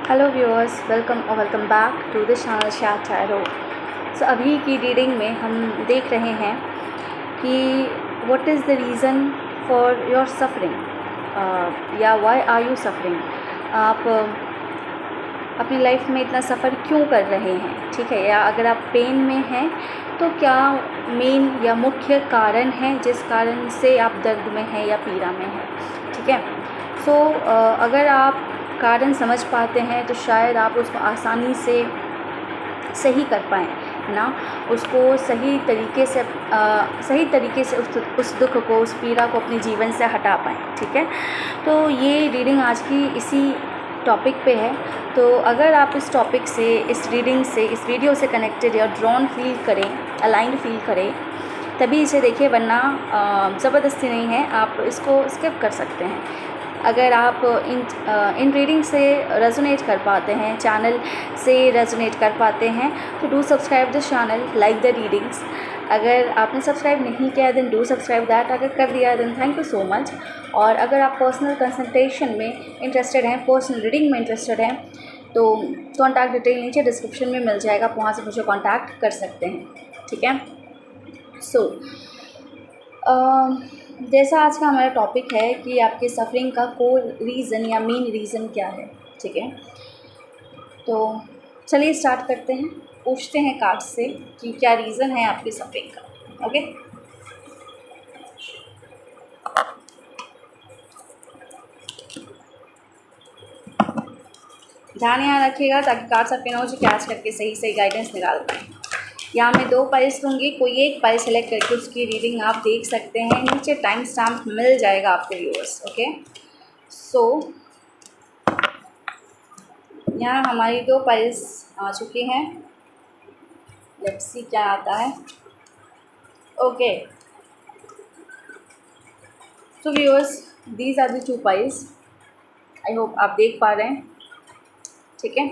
Hello viewers, welcome back to the channel शायद tarot. So अभी की रीडिंग में हम देख रहे हैं कि what is the reason for your suffering या व्हाई आर यू सफ़रिंग। आप अपनी लाइफ में इतना सफ़र क्यों कर रहे हैं, ठीक है। या अगर आप पेन में हैं तो क्या मेन या मुख्य कारण है जिस कारण से आप दर्द में हैं या पीड़ा में हैं, ठीक है। सो अगर आप कारण समझ पाते हैं तो शायद आप उसको आसानी से सही कर पाएँ, है ना। उसको सही तरीके से उस दुख को, उस पीड़ा को अपने जीवन से हटा पाएँ, ठीक है। तो ये रीडिंग आज की इसी टॉपिक पे है। तो अगर आप इस टॉपिक से, इस रीडिंग से, इस वीडियो से कनेक्टेड या ड्रॉन फील करें, अलाइंड फील करें, तभी इसे देखिए, वरना ज़बरदस्ती नहीं है, आप इसको स्किप कर सकते हैं। अगर आप इन रीडिंग से रेजोनेट कर पाते हैं, चैनल से रेजोनेट कर पाते हैं, तो do subscribe the channel, like the readings. अगर आपने सब्सक्राइब नहीं किया देन डू सब्सक्राइब दैट। अगर कर दिया then thank you so much. और अगर आप पर्सनल कंसल्टेशन में इंटरेस्टेड हैं, पर्सनल रीडिंग में इंटरेस्टेड हैं, तो कॉन्टैक्ट डिटेल नीचे डिस्क्रिप्शन में मिल जाएगा, आप वहाँ से मुझे कॉन्टैक्ट कर सकते हैं, ठीक है। सो जैसा आज का हमारा टॉपिक है कि आपके सफ़रिंग का कोर रीज़न या मेन रीज़न क्या है, ठीक है। तो चलिए स्टार्ट करते हैं, पूछते हैं कार्ड से कि क्या रीज़न है आपकी सफ़रिंग का। ओके, ध्यान यहाँ रखिएगा ताकि कार्ड सब एनर्जी कैच करके सही सही गाइडेंस निकाल पाएँ। यहाँ मैं 2 पाइल्स लूँगी, कोई एक पाइल सेलेक्ट करके उसकी रीडिंग आप देख सकते हैं। नीचे टाइम स्टैम्प मिल जाएगा आपको व्यूअर्स, ओके। सो यहाँ हमारी 2 पाइल्स आ चुकी हैं। लेट्स सी क्या आता है। Okay, so viewers, these are the 2 piles. I hope आप देख पा रहे हैं, ठीक है।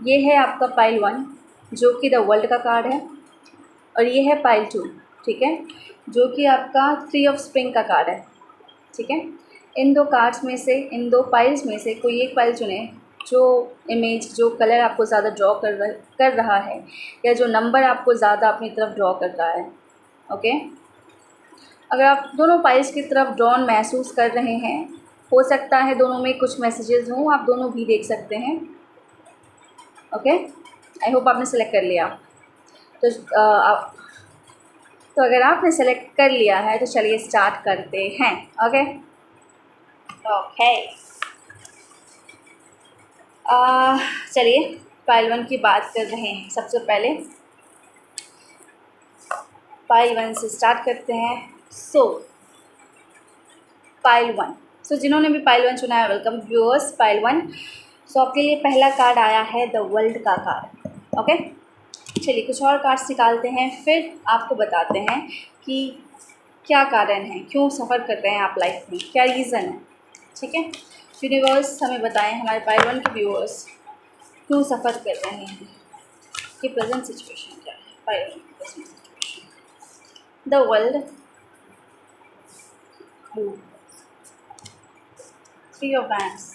ये है आपका पाइल 1 जो कि द वर्ल्ड का कार्ड है, और ये है पाइल 2, ठीक है, जो कि आपका 3 ऑफ स्प्रिंग का कार्ड है, ठीक है। इन 2 कार्ड्स में से, इन 2 पाइल्स में से कोई एक पाइल चुने जो इमेज, जो कलर आपको ज़्यादा ड्रॉ कर रहा है, या जो नंबर आपको ज़्यादा अपनी तरफ ड्रॉ कर रहा है, ओके। अगर आप दोनों पाइल्स की तरफ ड्रॉन महसूस कर रहे हैं, हो सकता है दोनों में कुछ मैसेजेस हों, आप दोनों भी देख सकते हैं, ओके। आई होप आपने सेलेक्ट कर लिया। तो अगर आपने सेलेक्ट कर लिया है तो चलिए स्टार्ट करते हैं, ओके। चलिए पाइल 1 की बात कर रहे हैं। सबसे पहले पाइल 1 से स्टार्ट करते हैं। पाइल 1, जिन्होंने भी पाइल 1 चुना है, वेलकम व्यूअर्स। पाइल 1, आपके लिए पहला कार्ड आया है द वर्ल्ड का कार्ड, ओके। चलिए कुछ और कार्ड्स निकालते हैं, फिर आपको बताते हैं कि क्या कारण है, क्यों सफ़र कर रहे हैं आप लाइफ में, क्या रीज़न है, ठीक है। यूनिवर्स हमें बताएं, हमारे पाइल 1 के व्यूअर्स क्यों सफ़र कर रहे हैं, कि प्रेजेंट सिचुएशन क्या है। Pile 1 present situation, the world, 3 of wands,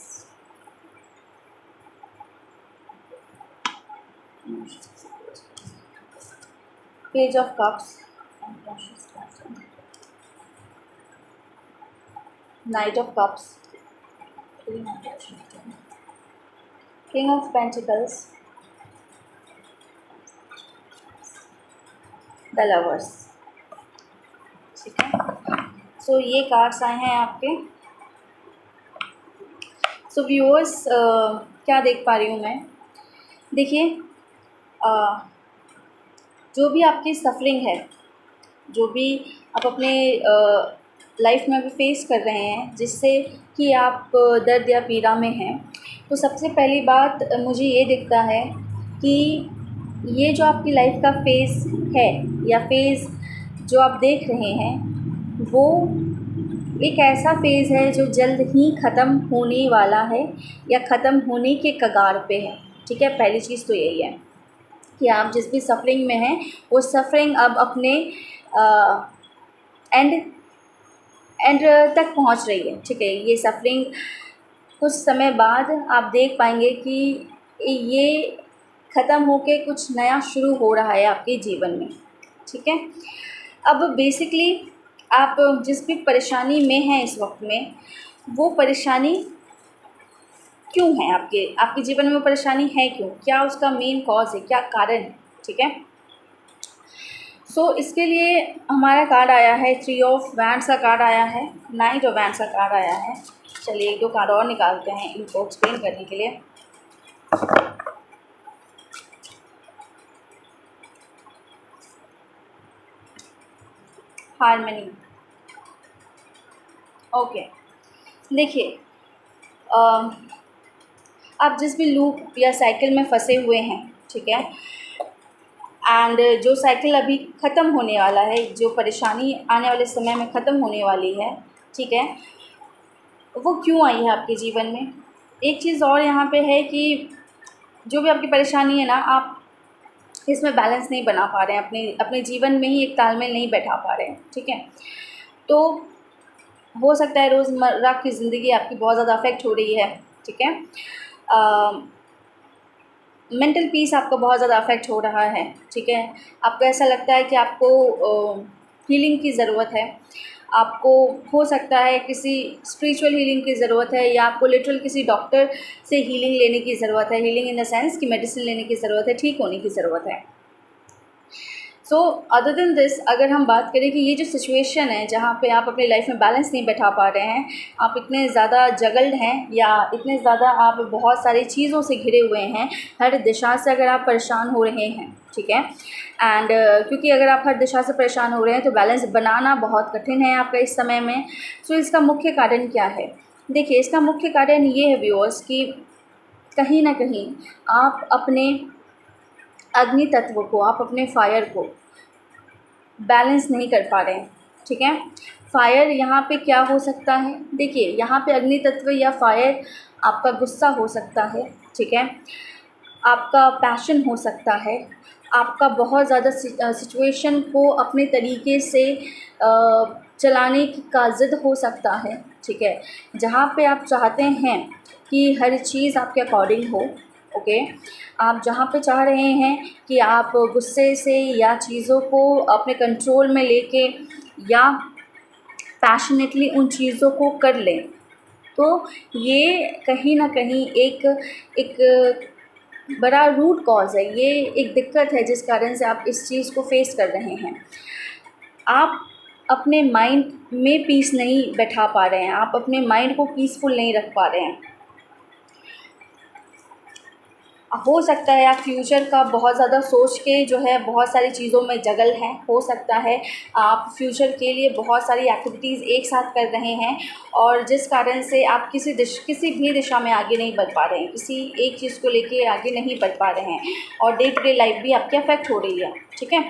page of cups, night of cups, king of pentacles, the lovers, ठीक है। ये कार्ड्स आए हैं आपके। व्यूअर्स, क्या देख पा रही हूँ मैं, देखिए, जो भी आपकी सफरिंग है, जो भी आप अपने लाइफ में अभी फेस कर रहे हैं, जिससे कि आप दर्द या पीड़ा में हैं, तो सबसे पहली बात मुझे ये दिखता है कि ये जो आपकी लाइफ का फेज़ है, या फेज़ जो आप देख रहे हैं, वो एक ऐसा फेज़ है जो जल्द ही ख़त्म होने वाला है, या ख़त्म होने के कगार पे है, ठीक है। पहली चीज़ तो यही है कि आप जिस भी सफरिंग में हैं, वो सफरिंग अब अपने एंड तक पहुंच रही है, ठीक है। ये सफरिंग कुछ समय बाद आप देख पाएंगे कि ये ख़त्म होके कुछ नया शुरू हो रहा है आपके जीवन में, ठीक है। अब बेसिकली आप जिस भी परेशानी में हैं इस वक्त में, वो परेशानी क्यों है आपके जीवन में, वो परेशानी है क्यों, क्या उसका मेन कॉज है, क्या कारण है, ठीक है। सो इसके लिए हमारा कार्ड आया है 3 ऑफ वैंड्स का कार्ड आया है, 9 ऑफ वैंड्स का कार्ड आया है। चलिए 1-2 कार्ड और निकालते हैं इनको एक्सप्लेन करने के लिए। Harmony, okay. देखिए आप जिस भी लूप या साइकिल में फंसे हुए हैं, ठीक है, एंड जो साइकिल अभी ख़त्म होने वाला है, जो परेशानी आने वाले समय में ख़त्म होने वाली है, ठीक है, वो क्यों आई है आपके जीवन में। एक चीज़ और यहाँ पे है कि जो भी आपकी परेशानी है ना, आप इसमें बैलेंस नहीं बना पा रहे हैं, अपने जीवन में ही एक तालमेल नहीं बैठा पा रहे हैं, ठीक है। तो हो सकता है रोज़मर्रा की ज़िंदगी आपकी बहुत ज़्यादा अफेक्ट हो रही है, ठीक है। मेंटल पीस आपका बहुत ज़्यादा अफेक्ट हो रहा है, ठीक है। आपको ऐसा लगता है कि आपको हीलिंग की ज़रूरत है, आपको हो सकता है किसी स्पिरिचुअल हीलिंग की ज़रूरत है, या आपको लिटरल किसी डॉक्टर से हीलिंग लेने की ज़रूरत है, हीलिंग इन द सेंस कि मेडिसिन लेने की ज़रूरत है, ठीक होने की ज़रूरत है। सो अदर देन दिस, अगर हम बात करें कि ये जो सिचुएशन है जहाँ पे आप अपनी लाइफ में बैलेंस नहीं बैठा पा रहे हैं, आप इतने ज़्यादा जगल्ड हैं या इतने ज़्यादा आप बहुत सारी चीज़ों से घिरे हुए हैं, हर दिशा से अगर आप परेशान हो रहे हैं, ठीक है, एंड क्योंकि अगर आप हर दिशा से परेशान हो रहे हैं तो बैलेंस बनाना बहुत कठिन है आपका इस समय में। सो इसका मुख्य कारण क्या है? देखिए, इसका मुख्य कारण ये है व्यूअर्स कि कहीं ना कहीं आप अपने अग्नि तत्व को, आप अपने फायर को बैलेंस नहीं कर पा रहे हैं, ठीक है। फायर यहाँ पे क्या हो सकता है? देखिए, यहाँ पे अग्नि तत्व या फायर आपका गुस्सा हो सकता है, ठीक है, आपका पैशन हो सकता है, आपका बहुत ज़्यादा सिचुएशन को अपने तरीके से चलाने का ज़िद हो सकता है, ठीक है, जहाँ पे आप चाहते हैं कि हर चीज़ आपके अकॉर्डिंग हो, ओके। आप जहाँ पे चाह रहे हैं कि आप गुस्से से या चीज़ों को अपने कंट्रोल में लेके या पैशनेटली उन चीज़ों को कर लें, तो ये कहीं ना कहीं एक बड़ा रूट कॉज़ है, ये एक दिक्कत है जिस कारण से आप इस चीज़ को फेस कर रहे हैं। आप अपने माइंड में पीस नहीं बैठा पा रहे हैं, आप अपने माइंड को पीसफुल नहीं रख पा रहे हैं। हो सकता है आप फ्यूचर का बहुत ज़्यादा सोच के जो है बहुत सारी चीज़ों में जगल हैं, हो सकता है आप फ्यूचर के लिए बहुत सारी एक्टिविटीज़ एक साथ कर रहे हैं, और जिस कारण से आप किसी भी दिशा में आगे नहीं बढ़ पा रहे हैं, किसी एक चीज़ को लेके आगे नहीं बढ़ पा रहे हैं, और डे टू डे लाइफ भी आपकी अफेक्ट हो रही है, ठीक है।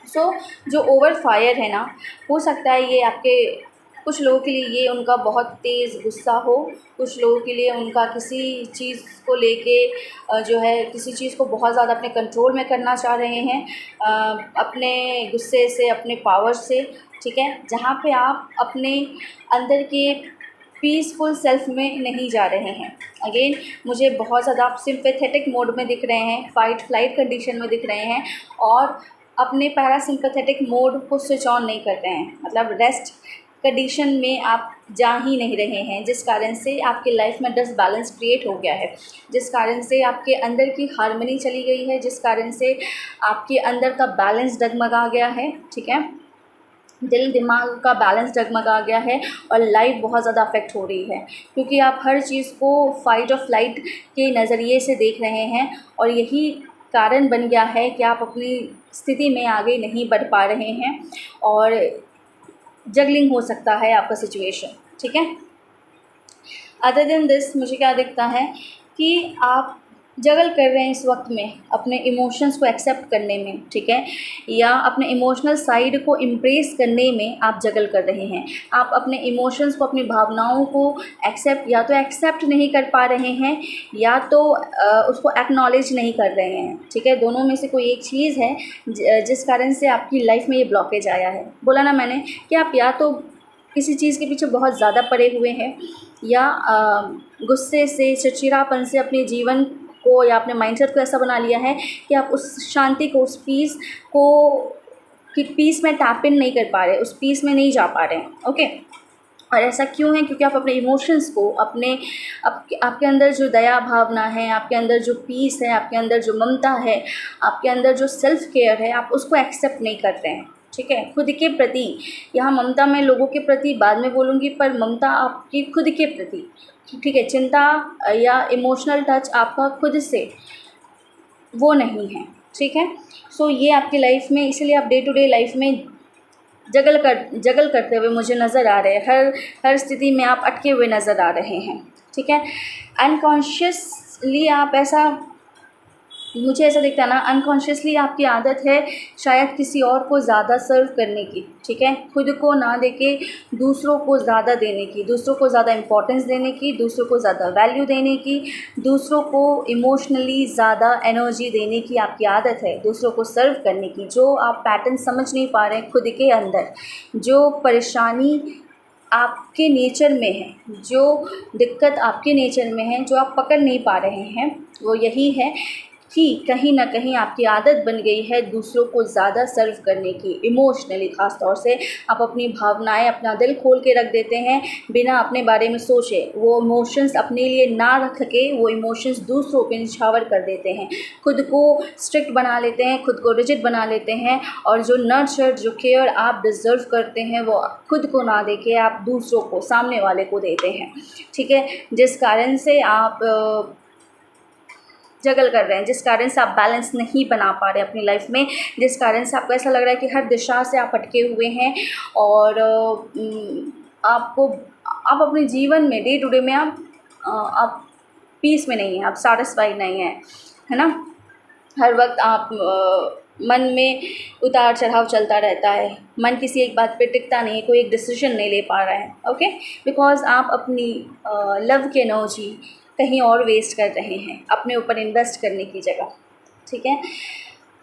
सो जो ओवर फायर है ना, हो सकता है ये आपके कुछ लोगों के लिए ये उनका बहुत तेज़ गुस्सा हो, कुछ लोगों के लिए उनका किसी चीज़ को लेके जो है किसी चीज़ को बहुत ज़्यादा अपने कंट्रोल में करना चाह रहे हैं, अपने गुस्से से, अपने पावर से, ठीक है, जहाँ पे आप अपने अंदर के पीसफुल सेल्फ में नहीं जा रहे हैं। अगेन मुझे बहुत ज़्यादा आप सिंपैथेटिक मोड में दिख रहे हैं, फाइट फ्लाइट कंडीशन में दिख रहे हैं, और अपने पैरासिम्पैथेटिक मोड को स्विच ऑन नहीं कर रहे हैं, मतलब रेस्ट कंडीशन में आप जा ही नहीं रहे हैं, जिस कारण से आपकी लाइफ में डिसबैलेंस क्रिएट हो गया है, जिस कारण से आपके अंदर की हार्मनी चली गई है, जिस कारण से आपके अंदर का बैलेंस डगमगा गया है, ठीक है, दिल दिमाग का बैलेंस डगमगा गया है, और लाइफ बहुत ज़्यादा अफेक्ट हो रही है, क्योंकि आप हर चीज़ को फाइट और फ्लाइट के नज़रिए से देख रहे हैं, और यही कारण बन गया है कि आप अपनी स्थिति में आगे नहीं बढ़ पा रहे हैं, और जगलिंग हो सकता है आपका सिचुएशन, ठीक है। अदर देन दिस मुझे क्या दिखता है कि आप जगल कर रहे हैं इस वक्त में अपने इमोशंस को एक्सेप्ट करने में, ठीक है, या अपने इमोशनल साइड को इम्प्रेस करने में आप जगल कर रहे हैं। आप अपने इमोशंस को, अपनी भावनाओं को एक्सेप्ट नहीं कर पा रहे हैं, या तो उसको एक्नॉलेज नहीं कर रहे हैं, ठीक है। दोनों में से कोई एक चीज़ है जिस कारण से आपकी लाइफ में ये ब्लॉकेज आया है। बोला ना मैंने कि आप या तो किसी चीज़ के पीछे बहुत ज़्यादा पड़े हुए हैं, या गुस्से से, चिड़चिड़ापन से अपने जीवन को या अपने माइंडसेट को ऐसा बना लिया है कि आप उस शांति को, उस पीस में टैप इन नहीं कर पा रहे, उस पीस में नहीं जा पा रहे हैं। ओके, और ऐसा क्यों है? क्योंकि आप अपने इमोशंस को, आपके अंदर जो दया भावना है, आपके अंदर जो पीस है, आपके अंदर जो ममता है, आपके अंदर जो सेल्फ केयर है, आप उसको एक्सेप्ट नहीं करते हैं। ठीक है, खुद के प्रति, यहाँ ममता मैं लोगों के प्रति बाद में बोलूँगी, पर ममता आपकी खुद के प्रति, ठीक है, चिंता या इमोशनल टच आपका खुद से वो नहीं है। ठीक है, सो ये आपकी लाइफ में, इसीलिए आप डे टू डे लाइफ में जगल करते हुए मुझे नज़र आ रहे हैं, हर स्थिति में आप अटके हुए नज़र आ रहे हैं। ठीक है, अनकॉन्शियसली आप ऐसा, मुझे ऐसा दिखता है ना, अनकॉन्शियसली आपकी आदत है शायद किसी और को ज़्यादा सर्व करने की। ठीक है, खुद को ना देके दूसरों को ज़्यादा देने की, दूसरों को ज़्यादा इम्पोर्टेंस देने की, दूसरों को ज़्यादा वैल्यू देने की, दूसरों को इमोशनली ज़्यादा एनर्जी देने की आपकी आदत है, दूसरों को सर्व करने की। जो आप पैटर्न समझ नहीं पा रहे हैं खुद के अंदर, जो परेशानी आपके नेचर में है, जो दिक्कत आपके नेचर में है, जो आप पकड़ नहीं पा रहे हैं, वो यही है कि कहीं ना कहीं आपकी आदत बन गई है दूसरों को ज़्यादा सर्व करने की। इमोशनली ख़ास तौर से आप अपनी भावनाएं, अपना दिल खोल के रख देते हैं बिना अपने बारे में सोचे। वो इमोशंस अपने लिए ना रख के वो इमोशंस दूसरों पे निछावर कर देते हैं, खुद को स्ट्रिक्ट बना लेते हैं, खुद को रिजिड बना लेते हैं, और जो नर्चर, जो केयर आप डिज़र्व करते हैं वो खुद को ना देके आप दूसरों को, सामने वाले को देते हैं। ठीक है, जिस कारण से आप जगल कर रहे हैं, जिस कारण से आप बैलेंस नहीं बना पा रहे अपनी लाइफ में, जिस कारण से आपको ऐसा लग रहा है कि हर दिशा से आप अटके हुए हैं, और आप अपने जीवन में, डे टू डे में आप पीस में नहीं हैं, आप सेटिस्फाइड नहीं हैं, है ना। हर वक्त आप मन में उतार चढ़ाव चलता रहता है, मन किसी एक बात पे टिकता नहीं है, कोई एक डिसीजन नहीं ले पा रहा है। ओके, बिकॉज आप अपनी लव की एनर्जी कहीं और वेस्ट कर रहे हैं, अपने ऊपर इन्वेस्ट करने की जगह। ठीक है,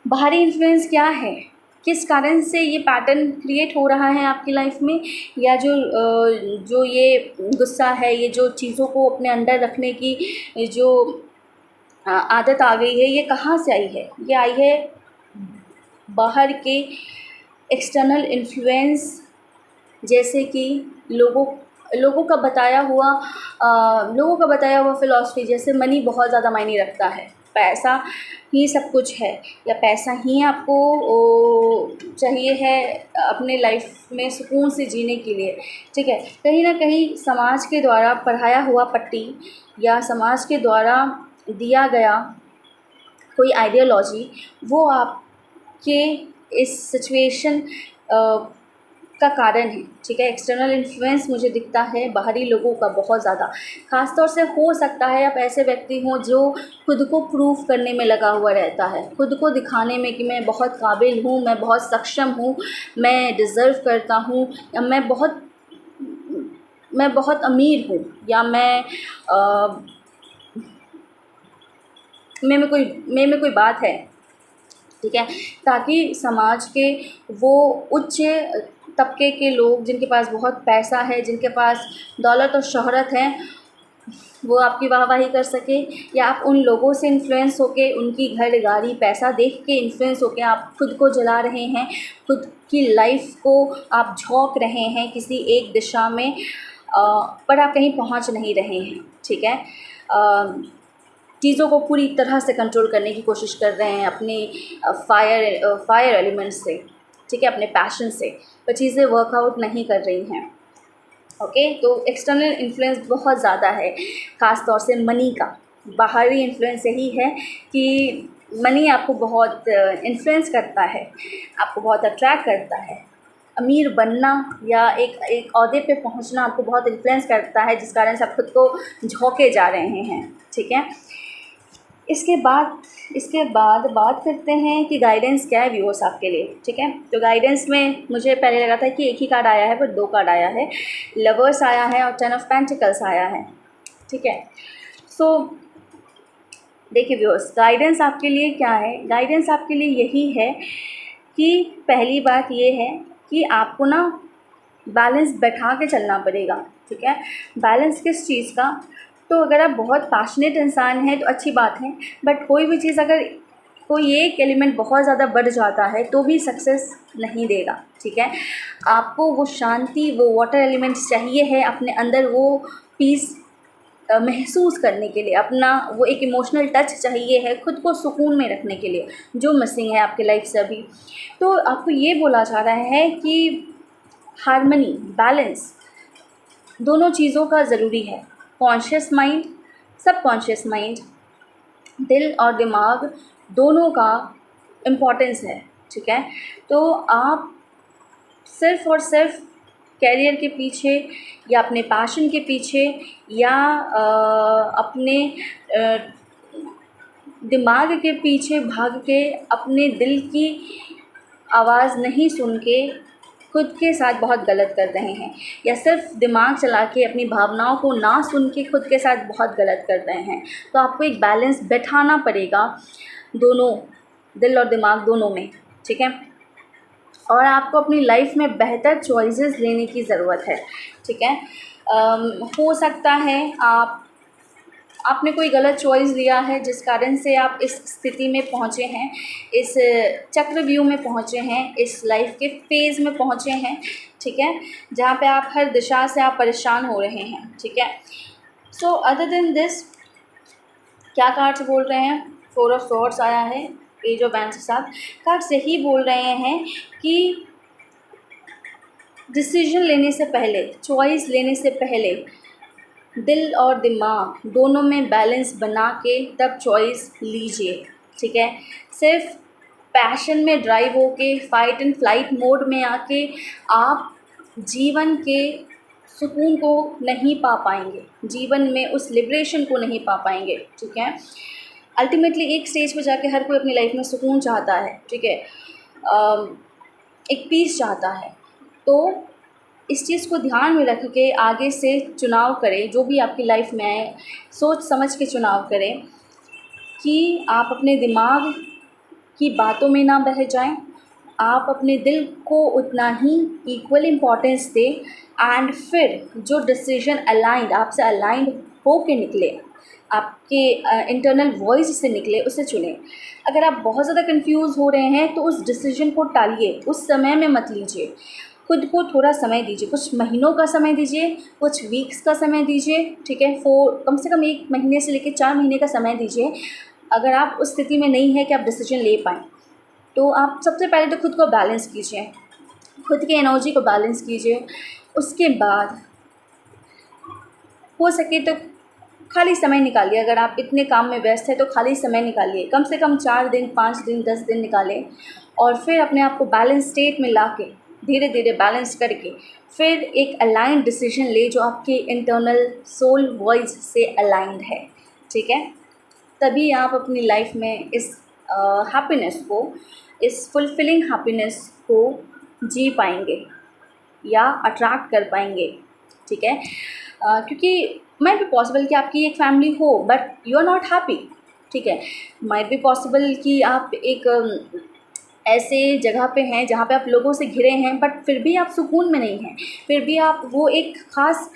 बाहरी इन्फ्लुएंस क्या है, किस कारण से ये पैटर्न क्रिएट हो रहा है आपकी लाइफ में, या जो ये गुस्सा है, ये जो चीज़ों को अपने अंदर रखने की जो आदत आ गई है, ये कहाँ से आई है? ये आई है बाहर के एक्सटर्नल इन्फ्लुएंस, जैसे कि लोगों का बताया हुआ फ़िलॉसफी, जैसे मनी बहुत ज़्यादा मायने रखता है, पैसा ही सब कुछ है, या पैसा ही आपको चाहिए है अपने लाइफ में सुकून से जीने के लिए। ठीक है, कहीं ना कहीं समाज के द्वारा पढ़ाया हुआ पट्टी, या समाज के द्वारा दिया गया कोई आइडियोलॉजी, वो आपके इस सिचुएशन का कारण है। ठीक है, एक्सटर्नल इन्फ्लुएंस मुझे दिखता है बाहरी लोगों का बहुत ज़्यादा। ख़ास तौर से हो सकता है आप ऐसे व्यक्ति हों जो खुद को प्रूव करने में लगा हुआ रहता है, खुद को दिखाने में कि मैं बहुत काबिल हूँ, मैं बहुत सक्षम हूँ, मैं डिज़र्व करता हूँ, या मैं बहुत अमीर हूँ, या में कोई बात है। ठीक है, ताकि समाज के वो उच्च तबके के लोग, जिनके पास बहुत पैसा है, जिनके पास दौलत और शोहरत है, वो आपकी वाहवाही कर सके, या आप उन लोगों से इन्फ्लुएंस होके, उनकी घर गाड़ी पैसा देख के इन्फ्लुएंस होके आप खुद को जला रहे हैं, खुद की लाइफ को आप झोंक रहे हैं किसी एक दिशा में, पर आप कहीं पहुंच नहीं रहे हैं। ठीक है, चीज़ों को पूरी तरह से कंट्रोल करने की कोशिश कर रहे हैं अपने फायर एलिमेंट से। ठीक है, अपने पैशन से, पर चीज़ें वर्कआउट नहीं कर रही हैं। ओके, तो एक्सटर्नल इन्फ्लुएंस बहुत ज़्यादा है, ख़ास तौर से मनी का। बाहरी इन्फ्लुएंस यही है कि मनी आपको बहुत इन्फ्लुएंस करता है, आपको बहुत अट्रैक्ट करता है। अमीर बनना या एक ओहदे पे पहुंचना आपको बहुत इन्फ्लुएंस करता है, जिस कारण से आप खुद को झोंके जा रहे हैं। ठीक है, इसके बाद बात करते हैं कि गाइडेंस क्या है व्यूअर्स आपके लिए। ठीक है, तो गाइडेंस में मुझे पहले लगा था कि एक ही कार्ड आया है, पर 2 कार्ड आया है, लवर्स आया है और 10 ऑफ पेंटिकल्स आया है। ठीक है, सो देखिए व्यूअर्स, गाइडेंस आपके लिए क्या है? गाइडेंस आपके लिए यही है कि पहली बात ये है कि आपको ना बैलेंस बैठा के चलना पड़ेगा, ठीक है। बैलेंस किस चीज़ का? तो अगर आप बहुत पैशनेट इंसान हैं तो अच्छी बात है, बट कोई भी चीज़ अगर कोई एक एलिमेंट बहुत ज़्यादा बढ़ जाता है तो भी सक्सेस नहीं देगा, ठीक है। आपको वो शांति, वो वाटर एलिमेंट चाहिए है अपने अंदर, वो पीस महसूस करने के लिए, अपना वो एक इमोशनल टच चाहिए है खुद को सुकून में रखने के लिए, जो मिसिंग है आपके लाइफ से अभी। तो आपको ये बोला जा रहा है कि हार्मनी, बैलेंस दोनों चीज़ों का ज़रूरी है। कॉन्शियस माइंड, सबकॉन्शियस माइंड, दिल और दिमाग दोनों का इम्पोर्टेंस है, ठीक है। तो आप सिर्फ़ और सिर्फ कैरियर के पीछे या अपने पैशन के पीछे या अपने दिमाग के पीछे भाग के अपने दिल की आवाज़ नहीं सुन के खुद के साथ बहुत गलत कर रहे हैं, या सिर्फ दिमाग चला के अपनी भावनाओं को ना सुन के खुद के साथ बहुत गलत कर रहे हैं। तो आपको एक बैलेंस बैठाना पड़ेगा दोनों, दिल और दिमाग दोनों में, ठीक है। और आपको अपनी लाइफ में बेहतर चॉइसेस लेने की ज़रूरत है, ठीक है। हो सकता है आपने कोई गलत चॉइस लिया है जिस कारण से आप इस स्थिति में पहुँचे हैं, इस चक्रव्यूह में पहुँचे हैं, इस लाइफ के फेज़ में पहुँचे हैं, ठीक है, जहाँ पे आप हर दिशा से आप परेशान हो रहे हैं, ठीक है। सो अदर देन दिस, क्या कार्ड्स बोल रहे हैं? 4 ऑफ स्वॉर्ड्स आया है, एज ऑफ वैंड्स के साथ। कार्ड्स यही बोल रहे हैं कि डिसीजन लेने से पहले, चॉइस लेने से पहले दिल और दिमाग दोनों में बैलेंस बना के तब चॉइस लीजिए, ठीक है। सिर्फ पैशन में ड्राइव होके फाइट एंड फ्लाइट मोड में आके आप जीवन के सुकून को नहीं पा पाएंगे, जीवन में उस लिबरेशन को नहीं पा पाएंगे, ठीक है। अल्टीमेटली एक स्टेज पर जाके हर कोई अपनी लाइफ में सुकून चाहता है, ठीक है, एक पीस चाहता है। तो इस चीज़ को ध्यान में रख के आगे से चुनाव करें, जो भी आपकी लाइफ में आए, सोच समझ के चुनाव करें कि आप अपने दिमाग की बातों में ना बह जाएं, आप अपने दिल को उतना ही इक्वल इम्पोर्टेंस दें, एंड फिर जो डिसीजन अलाइंड, आपसे अलाइंड हो के निकले, आपके इंटरनल वॉइस से निकले, उसे चुनें। अगर आप बहुत ज़्यादा कंफ्यूज हो रहे हैं तो उस डिसीजन को टालिए, उस समय में मत लीजिए। खुद को थोड़ा समय दीजिए, कुछ महीनों का समय दीजिए, कुछ वीक्स का समय दीजिए, ठीक है। कम से कम 1 महीने से लेकर 4 महीने का समय दीजिए। अगर आप उस स्थिति में नहीं है कि आप डिसीजन ले पाएँ, तो आप सबसे पहले तो खुद को बैलेंस कीजिए, खुद की एनर्जी को बैलेंस कीजिए। उसके बाद हो सके तो खाली समय निकालिए। अगर आप इतने काम में व्यस्त हैं तो खाली समय निकालिए, कम से कम 4 दिन, 5 दिन, 10 दिन निकालें, और फिर अपने आप को बैलेंस स्टेट में ला के धीरे धीरे बैलेंस करके फिर एक अलाइंड डिसीजन ले जो आपके इंटरनल सोल वॉइस से अलाइंड है, ठीक है। तभी आप अपनी लाइफ में इस हैप्पीनेस को, इस फुलफिलिंग हैप्पीनेस को जी पाएंगे या अट्रैक्ट कर पाएंगे, ठीक है। क्योंकि माइट बी पॉसिबल कि आपकी एक फैमिली हो but you are not happy, ठीक है। माइट बी पॉसिबल कि आप एक ऐसे जगह पे हैं जहाँ पे आप लोगों से घिरे हैं बट फिर भी आप सुकून में नहीं हैं, फिर भी आप वो एक ख़ास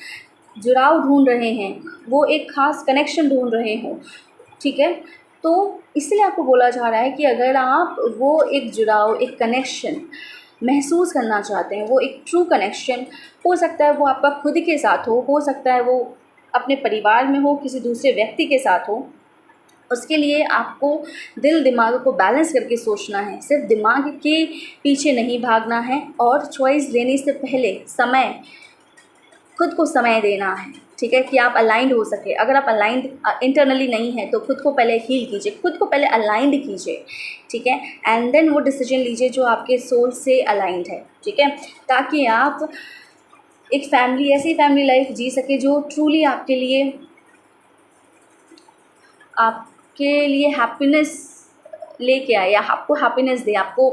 जुड़ाव ढूंढ रहे हैं, वो एक ख़ास कनेक्शन ढूंढ रहे हो, ठीक है। तो इसलिए आपको बोला जा रहा है कि अगर आप वो एक जुड़ाव, एक कनेक्शन महसूस करना चाहते हैं, वो एक ट्रू कनेक्शन, हो सकता है वो आपका खुद के साथ हो सकता है वो अपने परिवार में हो, किसी दूसरे व्यक्ति के साथ हो, उसके लिए आपको दिल दिमाग को बैलेंस करके सोचना है। सिर्फ दिमाग के पीछे नहीं भागना है, और चॉइस लेने से पहले समय, खुद को समय देना है, ठीक है, कि आप अलाइंड हो सके। अगर आप अलाइंड इंटरनली नहीं है तो खुद को पहले हील कीजिए, खुद को पहले अलाइंड कीजिए, ठीक है, एंड देन वो डिसीजन लीजिए जो आपके सोल से अलाइंड है, ठीक है, ताकि आप एक फैमिली, ऐसी फैमिली लाइफ जी सके जो ट्रूली आपके लिए हैप्पीनेस लेके आए, या आपको हैप्पीनेस दे, आपको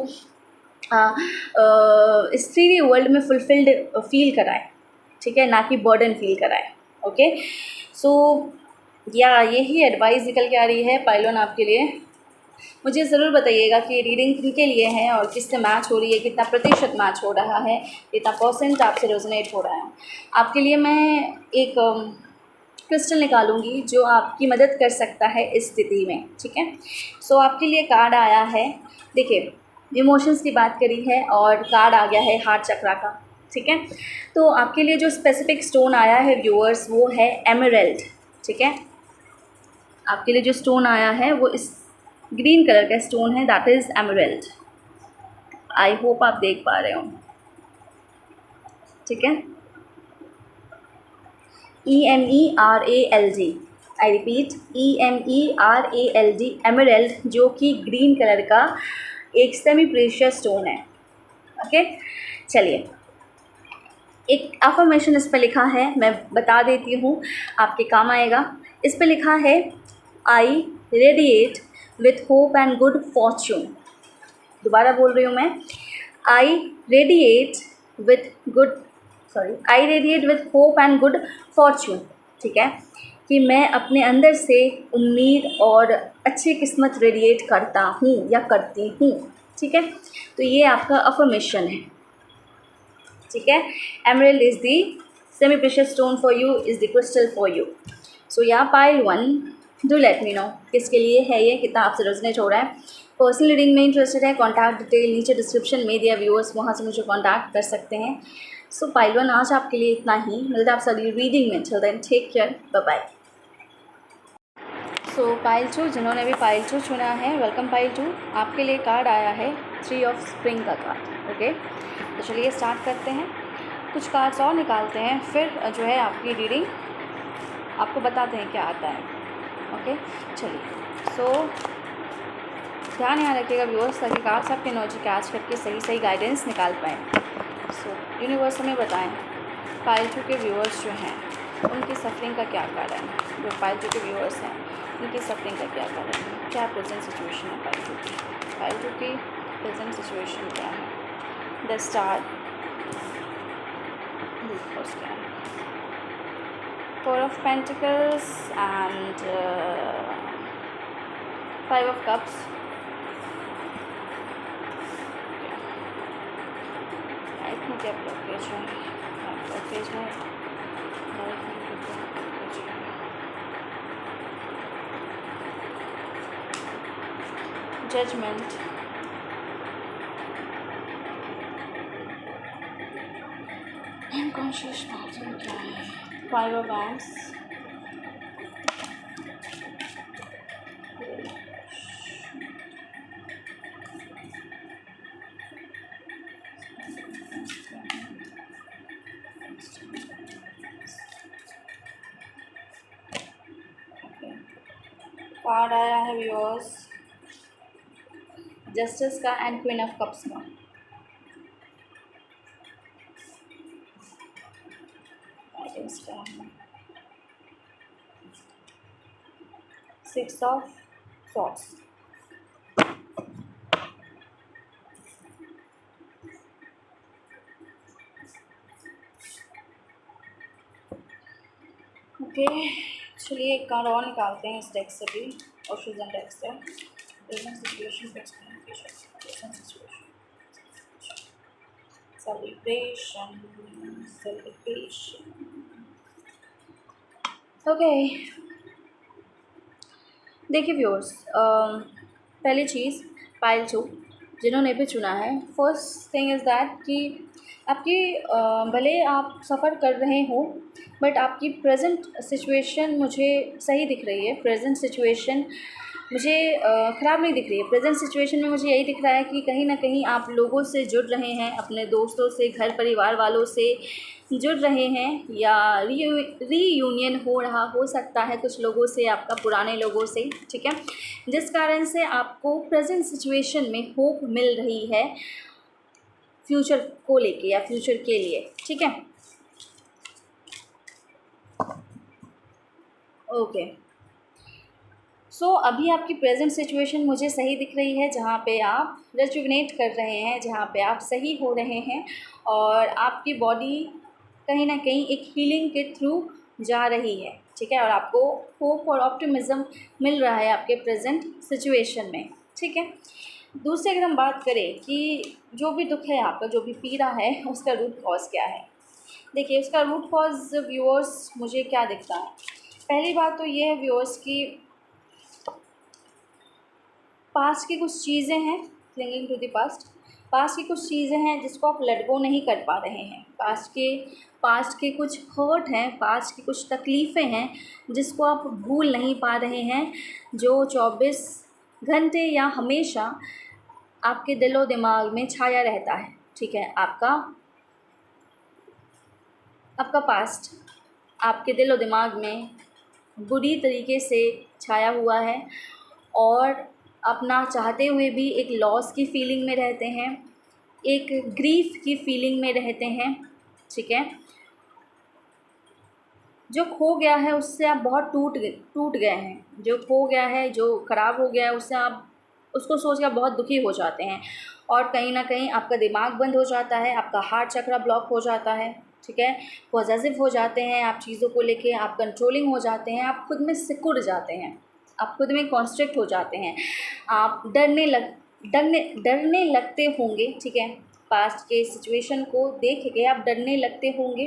इस 3D वर्ल्ड में फुलफिल्ड फील कराए, ठीक है, ना कि बर्डन फील कराए। ओके, सो या यही एडवाइस निकल के आ रही है पाइलोन आपके लिए। मुझे ज़रूर बताइएगा कि ये रीडिंग किनके लिए है और किससे मैच हो रही है, कितना प्रतिशत मैच हो रहा है, कितना परसेंट आपसे रेजोनेट हो रहा है। आपके लिए मैं एक क्रिस्टल निकालूंगी जो आपकी मदद कर सकता है इस स्थिति में, ठीक है। सो आपके लिए कार्ड आया है, देखिए इमोशंस की बात करी है और कार्ड आ गया है हार्ट चक्रा का, ठीक है। तो आपके लिए जो स्पेसिफिक स्टोन आया है व्यूअर्स वो है एमरल्ड, ठीक है। आपके लिए जो स्टोन आया है वो इस ग्रीन कलर का स्टोन है, that is emerald. I hope आप देख पा रहे हो, ठीक है। EMERALD, I repeat EMERALD, emerald, जो कि ग्रीन कलर का एक सेमी प्रेशियस स्टोन है, ओके। चलिए एक अफर्मेशन इस पे लिखा है, मैं बता देती हूँ, आपके काम आएगा। इस पे लिखा है आई radiate with hope and good Fortune. दोबारा बोल रही हूँ मैं, आई radiate with hope and good Fortune, ठीक है। कि मैं अपने अंदर से उम्मीद और अच्छी किस्मत रेडिएट करता हूँ या करती हूँ, ठीक है। तो ये आपका अफर्मेशन है, ठीक है। Emerald is the semi precious stone for you, is the crystal for you. So yeah pile 1, do let me know किसके लिए है ये, कितना आपसे रेजोनेट हो रहा है। पर्सनल रीडिंग में इंटरेस्टेड है, कॉन्टैक्ट डिटेल नीचे डिस्क्रिप्शन में दिया, व्यूअर्स वहाँ से मुझे कॉन्टैक्ट कर सकते हैं। सो पाइल 1 आज आपके लिए इतना ही, मिलता है आप सारी रीडिंग में। Till then take care, bye bye. So pile 2, जिन्होंने भी पाइल 2 चुना है, वेलकम पाइल 2। आपके लिए कार्ड आया है 3 ऑफ स्प्रिंग का कार्ड, ओके। तो चलिए स्टार्ट करते हैं, कुछ कार्ड्स और निकालते हैं, फिर जो है आपकी रीडिंग आपको बताते हैं क्या आता है, ओके। चलिए सो ध्यान यहाँ रखिएगा व्यूअर्स, ताकि कार्ड्स आपकी एनर्जी कैच करके सही गाइडेंस निकाल पाएँ। सो यूनिवर्स हमें बताएं पाइल 2 के व्यूअर्स जो हैं उनकी सफरिंग का क्या कारण है। जो पाइल 2 के व्यूअर्स हैं उनकी सफरिंग का क्या कारण है, क्या प्रेजेंट सिचुएशन है पाइल 2 की। पाइल 2 की प्रेजेंट सिचुएशन क्या है, द स्टार, क्या है, 4 of pentacles and 5 of cups. Life में क्या ब्लॉकेज है, ब्लॉकेज है लाइफ में, क्या ब्लॉकेज है। जजमेंट, अनकॉन्शियस पैटर्न क्या है, 5 ऑफ वैंड्स, कार्ड आया है व्यूअर्स जस्टिस का एंड क्वीन ऑफ कप्स का। Six of swords, okay. चलिए एक कार्ड और निकालते हैं इस डेक से भी, और फ्यूजन डेक से। प्रेजेंट सिचुएशन को एक्सप्लेन कीजिए, प्रेजेंट सिचुएशन, सेलिब्रेशन, ओके। देखिए व्यूअर्स, पहली चीज़ पाइल 2 जिन्होंने भी चुना है, फर्स्ट थिंग इज़ दैट कि आपकी भले आप सफ़र कर रहे हो बट आपकी प्रेजेंट सिचुएशन मुझे सही दिख रही है। प्रेजेंट सिचुएशन मुझे ख़राब नहीं दिख रही है। प्रेजेंट सिचुएशन में मुझे यही दिख रहा है कि कहीं ना कहीं आप लोगों से जुड़ रहे हैं, अपने दोस्तों से, घर परिवार वालों से जुड़ रहे हैं, या रीयूनियन हो रहा हो सकता है कुछ लोगों से, आपका पुराने लोगों से, ठीक है। जिस कारण से आपको प्रेजेंट सिचुएशन में होप मिल रही है फ्यूचर को लेके या फ्यूचर के लिए, ठीक है। ओके सो अभी आपकी प्रेजेंट सिचुएशन मुझे सही दिख रही है, जहाँ पे आप रेजुविनेट कर रहे हैं, जहाँ पे आप सही हो रहे हैं और आपकी बॉडी कहीं ना कहीं एक हीलिंग के थ्रू जा रही है, ठीक है। और आपको होप और ऑप्टिमिज़म मिल रहा है आपके प्रेजेंट सिचुएशन में, ठीक है। दूसरी अगर हम बात करें कि जो भी दुख है आपका, जो भी पीड़ा है, उसका रूट कॉज़ क्या है। देखिए, उसका रूट कॉज़ व्यूअर्स मुझे क्या दिखता है। पहली बात तो ये है व्यूअर्स कि पास्ट की कुछ चीज़ें हैं, क्लिंगिंग टू द पास्ट की कुछ चीज़ें हैं जिसको आप लेट गो नहीं कर पा रहे हैं। पास्ट के कुछ हर्ट हैं, पास्ट की कुछ तकलीफ़ें हैं जिसको आप भूल नहीं पा रहे हैं, जो 24 घंटे या हमेशा आपके दिलो दिमाग में छाया रहता है। ठीक है, आपका पास्ट आपके दिलो दिमाग में बुरी तरीके से छाया हुआ है और अपना चाहते हुए भी एक लॉस की फीलिंग में रहते हैं, एक ग्रीफ की फीलिंग में रहते हैं। ठीक है, जो खो गया है उससे आप बहुत टूट गए हैं। जो खो गया है, जो ख़राब हो गया है, उससे आप उसको सोच कर बहुत दुखी हो जाते हैं और कहीं ना कहीं आपका दिमाग बंद हो जाता है, आपका हार्ट चक्र ब्लॉक हो जाता है। ठीक है, पॉजेसिव हो जाते हैं आप चीज़ों को लेके, आप कंट्रोलिंग हो जाते हैं, आप खुद में सिकुड़ जाते हैं, आप खुद में कॉन्स्ट्रिक्ट हो जाते हैं, आप डरने लगते होंगे। ठीक है, पास्ट के सिचुएशन को देख के आप डरने लगते होंगे,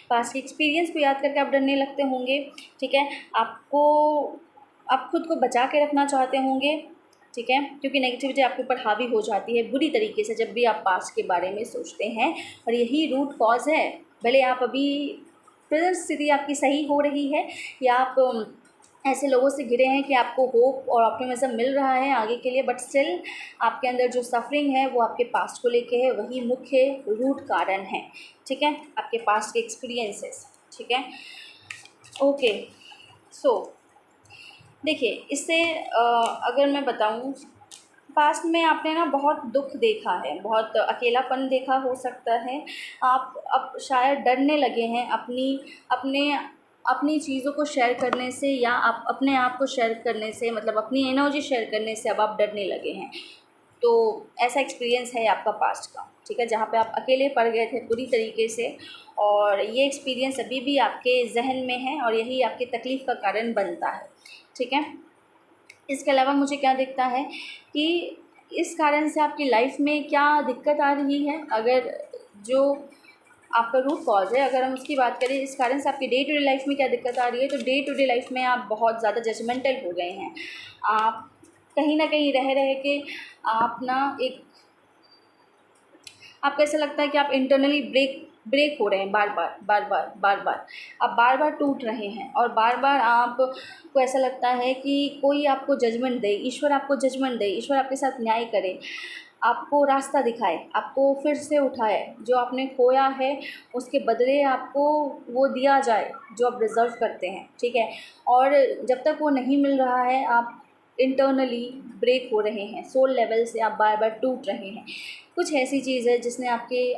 पास्ट के एक्सपीरियंस को याद करके आप डरने लगते होंगे। ठीक है, आप खुद को बचा के रखना चाहते होंगे। ठीक है, क्योंकि नेगेटिविटी आपके ऊपर हावी हो जाती है बुरी तरीके से जब भी आप पास्ट के बारे में सोचते हैं, और यही रूट कॉज है। भले आप अभी प्रेजेंट स्थिति आपकी सही हो रही है या आप ऐसे लोगों से घिरे हैं कि आपको होप और ऑप्टिमिज्म मिल रहा है आगे के लिए, बट स्टिल आपके अंदर जो सफरिंग है वो आपके पास्ट को लेके है, वही मुख्य रूट कारण है। ठीक है, आपके पास्ट के एक्सपीरियंसेस। ठीक है, ओके। सो देखिए, इससे अगर मैं बताऊं, पास्ट में आपने ना बहुत दुख देखा है, बहुत अकेलापन देखा हो सकता है। आप अब शायद डरने लगे हैं अपने अपनी चीज़ों को शेयर करने से, या आप अपने आप को शेयर करने से, मतलब अपनी एनर्जी शेयर करने से अब आप डरने लगे हैं। तो ऐसा एक्सपीरियंस है आपका पास्ट का। ठीक है, जहाँ पे आप अकेले पड़ गए थे पूरी तरीके से, और ये एक्सपीरियंस अभी भी आपके जहन में है और यही आपकी तकलीफ़ का कारण बनता है। ठीक है, इसके अलावा मुझे क्या दिखता है कि इस कारण से आपकी लाइफ में क्या दिक्कत आ रही है। अगर जो आपका रूट कॉज है, अगर हम उसकी बात करें, इस कारण से आपकी डे टू डे लाइफ में क्या दिक्कत आ रही है, तो डे टू डे लाइफ में आप बहुत ज़्यादा जजमेंटल हो गए हैं। आप कहीं ना कहीं रह के आप ना एक आपको ऐसा लगता है कि आप इंटरनली ब्रेक हो रहे हैं, बार बार आप बार बार टूट रहे हैं, और बार बार आपको ऐसा लगता है कि कोई आपको जजमेंट दे, ईश्वर आपको जजमेंट दे, ईश्वर आपके साथ न्याय करे, आपको रास्ता दिखाए, आपको फिर से उठाए, जो आपने खोया है उसके बदले आपको वो दिया जाए जो आप डिज़र्व करते हैं। ठीक है, और जब तक वो नहीं मिल रहा है आप इंटरनली ब्रेक हो रहे हैं, सोल लेवल से आप बार बार टूट रहे हैं। कुछ ऐसी चीज़ है जिसने आपके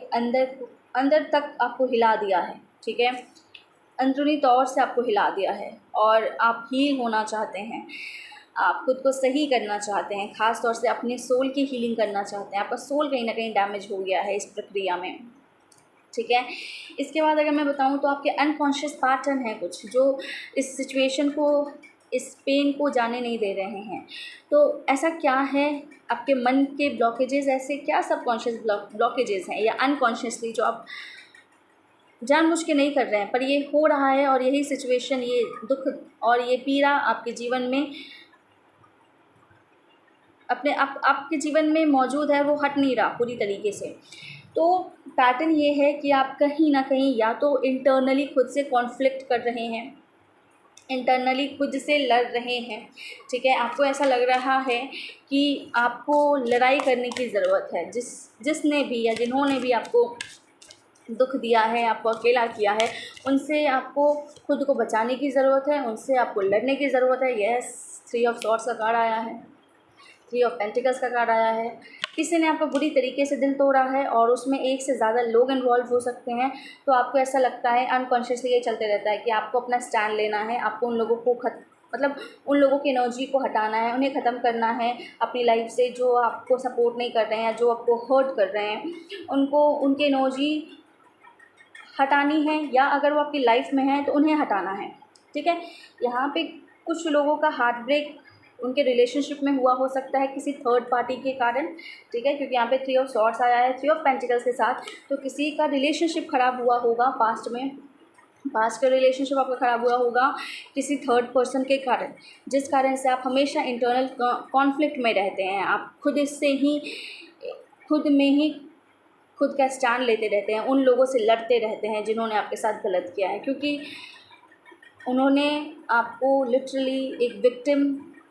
अंदर तक आपको हिला दिया है। ठीक है, अंदरूनी तौर से आपको हिला दिया है और आप हील होना चाहते हैं, आप खुद को सही करना चाहते हैं, ख़ास तौर से अपने सोल की हीलिंग करना चाहते हैं। आपका सोल कहीं ना कहीं डैमेज हो गया है इस प्रक्रिया में। ठीक है, इसके बाद अगर मैं बताऊं तो आपके अनकॉन्शियस पैटर्न हैं कुछ, जो इस सिचुएशन को, इस पेन को जाने नहीं दे रहे हैं। तो ऐसा क्या है, आपके मन के ब्लॉकेजेस, ऐसे क्या सबकॉन्शियस ब्लॉकेजेस हैं या अनकॉन्शियसली जो आप जानबूझ के नहीं कर रहे हैं, पर ये हो रहा है, और यही सिचुएशन, ये दुख और ये पीड़ा आपके जीवन में आपके जीवन में मौजूद है, वो हट नहीं रहा पूरी तरीके से। तो पैटर्न ये है कि आप कहीं ना कहीं या तो इंटरनली खुद से कॉन्फ्लिक्ट कर रहे हैं, इंटरनली खुद से लड़ रहे हैं। ठीक है, आपको ऐसा लग रहा है कि आपको लड़ाई करने की ज़रूरत है, जिसने भी या जिन्होंने भी आपको दुख दिया है, आपको अकेला किया है, उनसे आपको खुद को बचाने की ज़रूरत है, उनसे आपको लड़ने की ज़रूरत है। यस, 3 ऑफ सॉर्ड्स का कार्ड आया है, 3 ऑफ पेंटिकल्स का कार्ड आया है। किसी ने आपको बुरी तरीके से दिल तोड़ा है और उसमें एक से ज़्यादा लोग इन्वॉल्व हो सकते हैं। तो आपको ऐसा लगता है, अनकॉन्शियसली ये चलते रहता है कि आपको अपना स्टैंड लेना है, आपको उन लोगों को मतलब उन लोगों की एनर्जी को हटाना है, उन्हें ख़त्म करना है अपनी लाइफ से, जो आपको सपोर्ट नहीं कर रहे हैं, जो आपको हर्ट कर रहे हैं, उनको उनकी एनर्जी हटानी है, या अगर वो आपकी लाइफ में है तो उन्हें हटाना है। ठीक है, यहाँ पे कुछ लोगों का हार्ट ब्रेक उनके रिलेशनशिप में हुआ हो सकता है किसी थर्ड पार्टी के कारण, ठीक है, क्योंकि यहाँ पे 3 ऑफ सॉर्ड्स आया है 3 ऑफ पेंटिकल्स के साथ। तो किसी का रिलेशनशिप ख़राब हुआ होगा पास्ट में, पास्ट का रिलेशनशिप आपका ख़राब हुआ होगा किसी थर्ड पर्सन के कारण, जिस कारण से आप हमेशा इंटरनल कॉन्फ्लिक्ट में रहते हैं। आप खुद में ही खुद का स्टैंड लेते रहते हैं, उन लोगों से लड़ते रहते हैं जिन्होंने आपके साथ गलत किया है, क्योंकि उन्होंने आपको लिटरली एक विक्टिम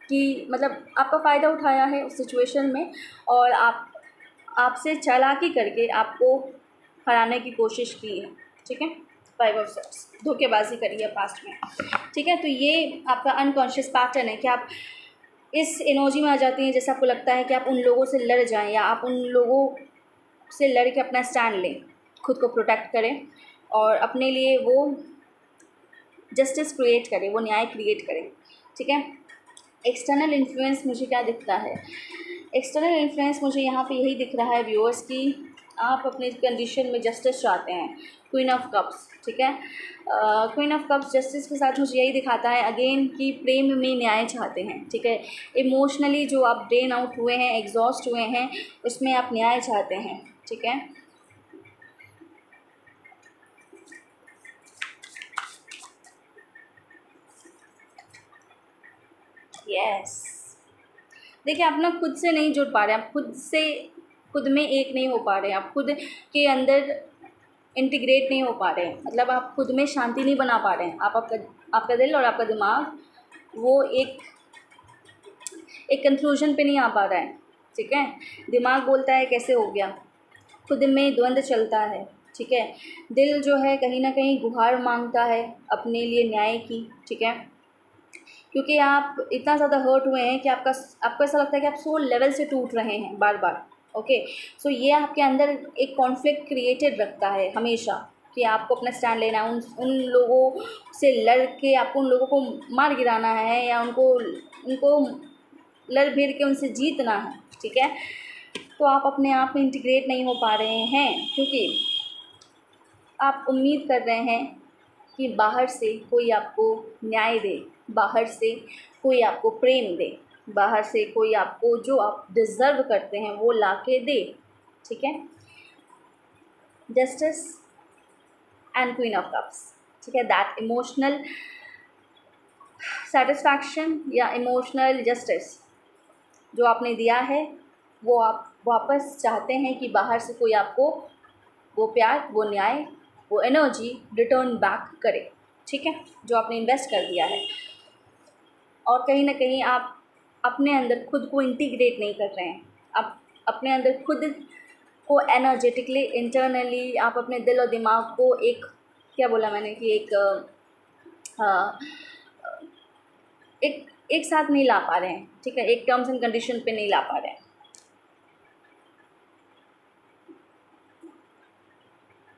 की मतलब आपका फ़ायदा उठाया है उस सिचुएशन में, और आपसे चालाकी करके आपको हराने की कोशिश की है, ठीक है। 5 ऑफ सॉर्ड्स, धोखेबाजी करी है पास्ट में, ठीक है। तो ये आपका अनकॉन्शियस पैटर्न है कि आप इस एनर्जी में आ जाती हैं जैसे आपको लगता है कि आप उन लोगों से लड़ जाएं, या आप उन लोगों से लड़ के अपना स्टैंड लें, खुद को प्रोटेक्ट करें और अपने लिए वो जस्टिस क्रिएट करें, वो न्याय क्रिएट करें, ठीक है। एक्सटर्नल इन्फ्लुएंस मुझे क्या दिखता है? एक्सटर्नल इन्फ्लुएंस मुझे यहाँ पे यही दिख रहा है व्यूअर्स कि आप अपनी कंडीशन में जस्टिस चाहते हैं। क्वीन ऑफ कप्स, ठीक है। क्वीन ऑफ कप्स जस्टिस के साथ मुझे यही दिखाता है अगेन कि प्रेम में न्याय चाहते हैं, ठीक है। इमोशनली जो आप ड्रेन आउट हुए हैं, एग्जॉस्ट हुए हैं, उसमें आप न्याय चाहते हैं, ठीक है। यस, देखिए आप ना खुद से नहीं जुड़ पा रहे हैं, आप खुद में एक नहीं हो पा रहे हैं, आप खुद के अंदर इंटीग्रेट नहीं हो पा रहे हैं, मतलब आप खुद में शांति नहीं बना पा रहे हैं। आपका दिल और आपका दिमाग वो एक कंक्लूजन पे नहीं आ पा रहा है, ठीक है। दिमाग बोलता है कैसे हो गया, खुद में द्वंद्व चलता है, ठीक है। दिल जो है कहीं ना कहीं गुहार मांगता है अपने लिए न्याय की, ठीक है, क्योंकि आप इतना ज़्यादा हर्ट हुए हैं कि आपको ऐसा लगता है कि आप सोल लेवल से टूट रहे हैं बार बार, ओके। सो ये आपके अंदर एक कॉन्फ्लिक्ट क्रिएटेड रखता है हमेशा कि आपको अपना स्टैंड लेना है, उन लोगों से लड़ के आपको उन लोगों को मार गिराना है, या उनको लड़ भिड़ के उनसे जीतना है, ठीक है। तो आप अपने आप में इंटीग्रेट नहीं हो पा रहे हैं क्योंकि आप उम्मीद कर रहे हैं कि बाहर से कोई आपको न्याय दे, बाहर से कोई आपको प्रेम दे, बाहर से कोई आपको जो आप डिज़र्व करते हैं वो ला के दे, ठीक है। Justice and queen of cups, ठीक है। दैट इमोशनल सेटिस्फैक्शन या इमोशनल जस्टिस जो आपने दिया है वो आप वापस चाहते हैं कि बाहर से कोई आपको वो प्यार, वो न्याय, वो एनर्जी रिटर्न बैक करे, ठीक है, जो आपने इन्वेस्ट कर दिया है। और कहीं ना कहीं आप अपने अंदर खुद को इंटीग्रेट नहीं कर रहे हैं, आप अपने अंदर खुद को एनर्जेटिकली इंटरनली आप अपने दिल और दिमाग को एक क्या बोला मैंने कि एक साथ नहीं ला पा रहे हैं, ठीक है, एक टर्म्स एंड कंडीशन पे नहीं ला पा रहे हैं।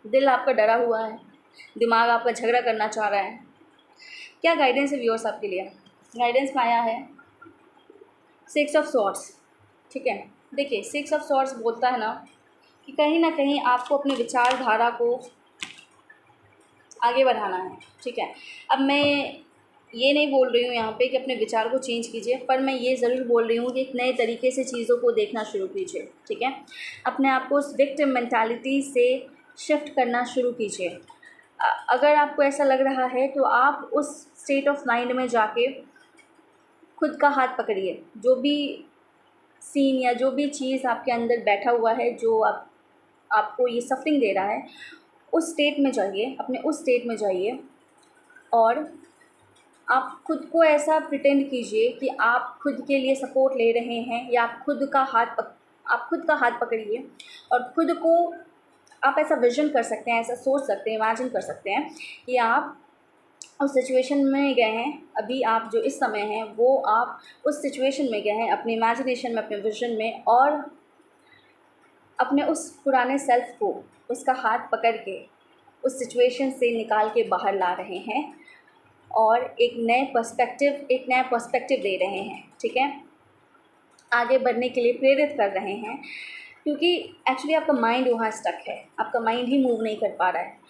दिल आपका डरा हुआ है, दिमाग आपका झगड़ा करना चाह रहा है। क्या गाइडेंस है व्यूअर्स आपके लिए? गाइडेंस में आया है 6 ऑफ सॉर्ड्स, ठीक है। देखिए 6 ऑफ सॉर्ड्स बोलता है ना कि कहीं ना कहीं आपको अपनी विचारधारा को आगे बढ़ाना है, ठीक है। अब मैं ये नहीं बोल रही हूँ यहाँ पे कि अपने विचार को चेंज कीजिए, पर मैं ये ज़रूर बोल रही हूँ कि एक नए तरीके से चीज़ों को देखना शुरू कीजिए, ठीक है। अपने आप को उस विक्टिम मेंटालिटी से शिफ्ट करना शुरू कीजिए। अगर आपको ऐसा लग रहा है तो आप उस स्टेट ऑफ माइंड में जाके खुद का हाथ पकड़िए, जो भी सीन या जो भी चीज़ आपके अंदर बैठा हुआ है, जो आपको ये सफरिंग दे रहा है, उस स्टेट में जाइए, अपने उस स्टेट में जाइए और आप खुद को ऐसा प्रिटेंड कीजिए कि आप खुद के लिए सपोर्ट ले रहे हैं, या आप खुद का हाथ पकड़िए और खुद को आप ऐसा विजन कर सकते हैं, ऐसा सोच सकते हैं, इमेजिन कर सकते हैं कि आप उस सिचुएशन में गए हैं। अभी आप जो इस समय हैं वो आप उस सिचुएशन में गए हैं अपनी इमेजिनेशन में, अपने विजन में, और अपने उस पुराने सेल्फ को उसका हाथ पकड़ के उस सिचुएशन से निकाल के बाहर ला रहे हैं और एक नया पर्सपेक्टिव दे रहे हैं, ठीक है, आगे बढ़ने के लिए प्रेरित कर रहे हैं। क्योंकि एक्चुअली आपका माइंड वहाँ स्टक है, आपका माइंड ही मूव नहीं कर पा रहा है,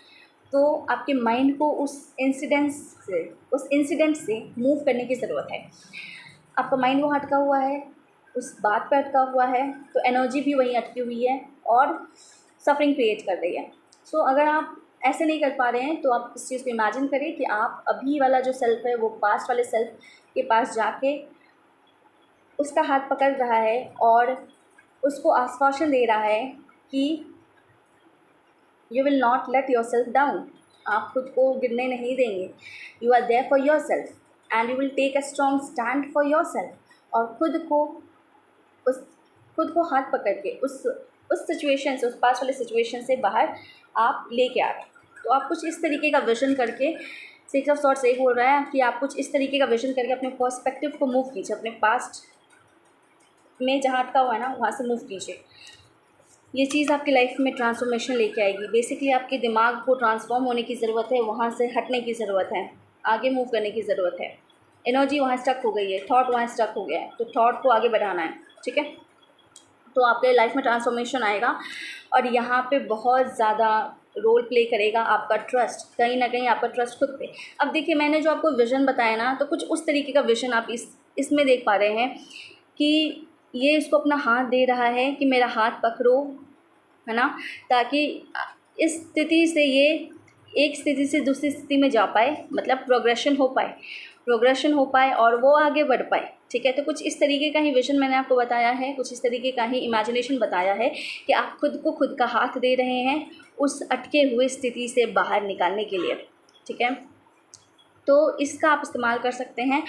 तो आपके माइंड को उस इंसिडेंट से मूव करने की ज़रूरत है। आपका माइंड वहाँ अटका हुआ है, उस बात पे अटका हुआ है, तो एनर्जी भी वहीं अटकी हुई है और सफरिंग क्रिएट कर रही है। सो अगर आप ऐसे नहीं कर पा रहे हैं तो आप इस चीज़ को इमेजिन करें कि आप अभी वाला जो सेल्फ है वो पास्ट वाले सेल्फ के पास जाके उसका हाथ पकड़ रहा है और उसको आश्वासन दे रहा है कि you will not let yourself down, आप खुद को गिरने नहीं देंगे। You are there for yourself and you will take a strong stand for yourself. और खुद को हाथ पकड़ के उस सिचुएशन से, उस पास वाले सिचुएशन से बाहर आप लेके आ रहे हैं। तो आप कुछ इस तरीके का विजन करके, सिक्स ऑफ सॉर्ड्स ये बोल रहा है कि आप कुछ इस तरीके का विजन करके अपने पर्सपेक्टिव को मूव कीजिए, अपने पास्ट में जहाँ अटका हुआ है ना वहाँ से मूव कीजिए। ये चीज़ आपकी लाइफ में ट्रांसफॉर्मेशन लेके आएगी। बेसिकली आपके दिमाग को ट्रांसफॉर्म होने की ज़रूरत है, वहाँ से हटने की ज़रूरत है, आगे मूव करने की ज़रूरत है। एनर्जी वहाँ स्टक हो गई है, थॉट वहाँ स्टक हो गया है, तो थॉट को आगे बढ़ाना है, ठीक है। तो आपके लाइफ में ट्रांसफॉर्मेशन आएगा और यहाँ पे बहुत ज़्यादा रोल प्ले करेगा आपका ट्रस्ट, कहीं ना कहीं आपका ट्रस्ट खुद पे। अब देखिए, मैंने जो आपको विज़न बताया ना, तो कुछ उस तरीके का विज़न आप इसमें देख पा रहे हैं कि ये इसको अपना हाथ दे रहा है कि मेरा हाथ पकड़ो, है ना, ताकि इस स्थिति से ये एक स्थिति से दूसरी स्थिति में जा पाए, मतलब प्रोग्रेशन हो पाए और वो आगे बढ़ पाए, ठीक है। तो कुछ इस तरीके का ही विजन मैंने आपको बताया है, कुछ इस तरीके का ही इमेजिनेशन बताया है कि आप खुद को खुद का हाथ दे रहे हैं उस अटके हुए स्थिति से बाहर निकालने के लिए, ठीक है। तो इसका आप इस्तेमाल कर सकते हैं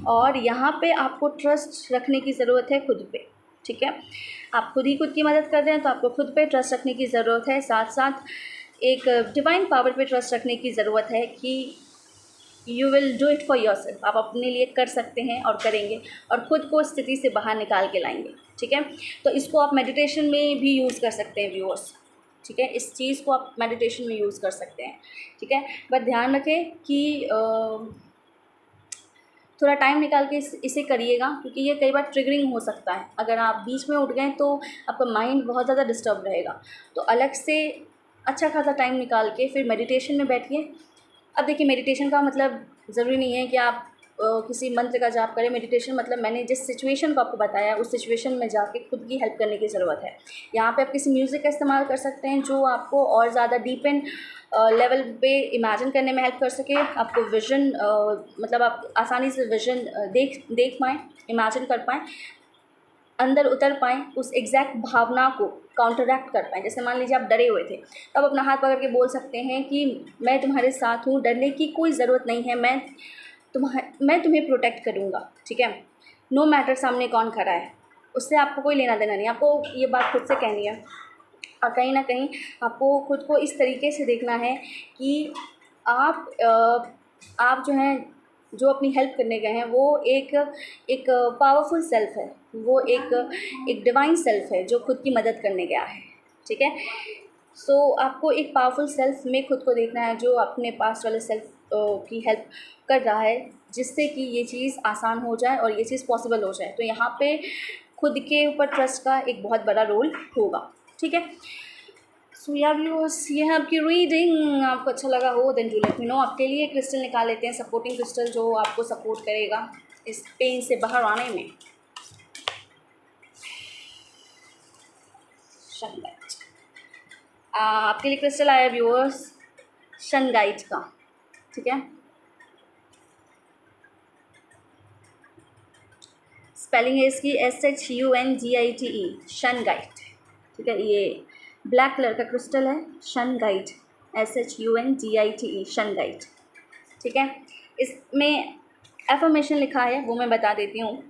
और यहाँ पे आपको ट्रस्ट रखने की ज़रूरत है खुद पे, ठीक है। आप खुद ही खुद की मदद कर रहे हैं तो आपको खुद पे ट्रस्ट रखने की ज़रूरत है, साथ साथ एक डिवाइन पावर पे ट्रस्ट रखने की ज़रूरत है कि you will do it for your self. आप अपने लिए कर सकते हैं और करेंगे और ख़ुद को स्थिति से बाहर निकाल के लाएंगे, ठीक है। तो इसको आप मेडिटेशन में भी यूज़ कर सकते हैं व्यूअर्स, ठीक है। इस चीज़ को आप मेडिटेशन में यूज़ कर सकते हैं, ठीक है। बट ध्यान रखें कि थोड़ा टाइम निकाल के इसे करिएगा, क्योंकि ये कई बार ट्रिगरिंग हो सकता है। अगर आप बीच में उठ गए तो आपका माइंड बहुत ज़्यादा डिस्टर्ब रहेगा। तो अलग से अच्छा खासा टाइम निकाल के फिर मेडिटेशन में बैठिए। अब देखिए, मेडिटेशन का मतलब ज़रूरी नहीं है कि आप किसी मंत्र का जाप करें। मेडिटेशन मतलब मैंने जिस सिचुएशन को आपको बताया उस सिचुएशन में जाके खुद की हेल्प करने की ज़रूरत है। यहाँ पे आप किसी म्यूज़िक का इस्तेमाल कर सकते हैं जो आपको और ज़्यादा डीप एंड लेवल पे इमेजिन करने में हेल्प कर सके। आपको विज़न मतलब आप आसानी से विज़न देख पाएँ, इमेजिन कर पाएँ, अंदर उतर पाएँ, उस एग्जैक्ट भावना को काउंटरैक्ट कर पाएँ। जैसे मान लीजिए आप डरे हुए थे, तब अपना हाथ पकड़ के बोल सकते हैं कि मैं तुम्हारे साथ हूँ, डरने की कोई ज़रूरत नहीं है, मैं तुम्हें प्रोटेक्ट करूँगा, ठीक है। नो मैटर सामने कौन खड़ा है, उससे आपको कोई लेना देना नहीं। आपको ये बात खुद से कहनी है और कहीं ना कहीं आपको खुद को इस तरीके से देखना है कि आप जो हैं, जो अपनी हेल्प करने गए हैं वो एक पावरफुल सेल्फ है, वो एक डिवाइन सेल्फ है जो खुद की मदद करने गया है, ठीक है। सो आपको एक पावरफुल सेल्फ में खुद को देखना है जो अपने पास वाले सेल्फ की हेल्प कर रहा है, जिससे कि ये चीज़ आसान हो जाए और ये चीज़ पॉसिबल हो जाए। तो यहाँ पे खुद के ऊपर ट्रस्ट का एक बहुत बड़ा रोल होगा, ठीक है। सो या व्यूअर्स, ये है आपकी रीडिंग। आपको अच्छा लगा हो then do let me know. आपके लिए क्रिस्टल निकाल लेते हैं, सपोर्टिंग क्रिस्टल जो आपको सपोर्ट करेगा इस पेन से बाहर आने में। शनगाइट, आपके लिए क्रिस्टल आया व्यूअर्स शनगाइट का, ठीक है। स्पेलिंग है इसकी SHUNGITE, शनगाइट, ठीक है। ये ब्लैक कलर का क्रिस्टल है, शनगाइट, SHUNGITE, शनगाइट, ठीक है। इसमें एफर्मेशन लिखा है, वो मैं बता देती हूँ।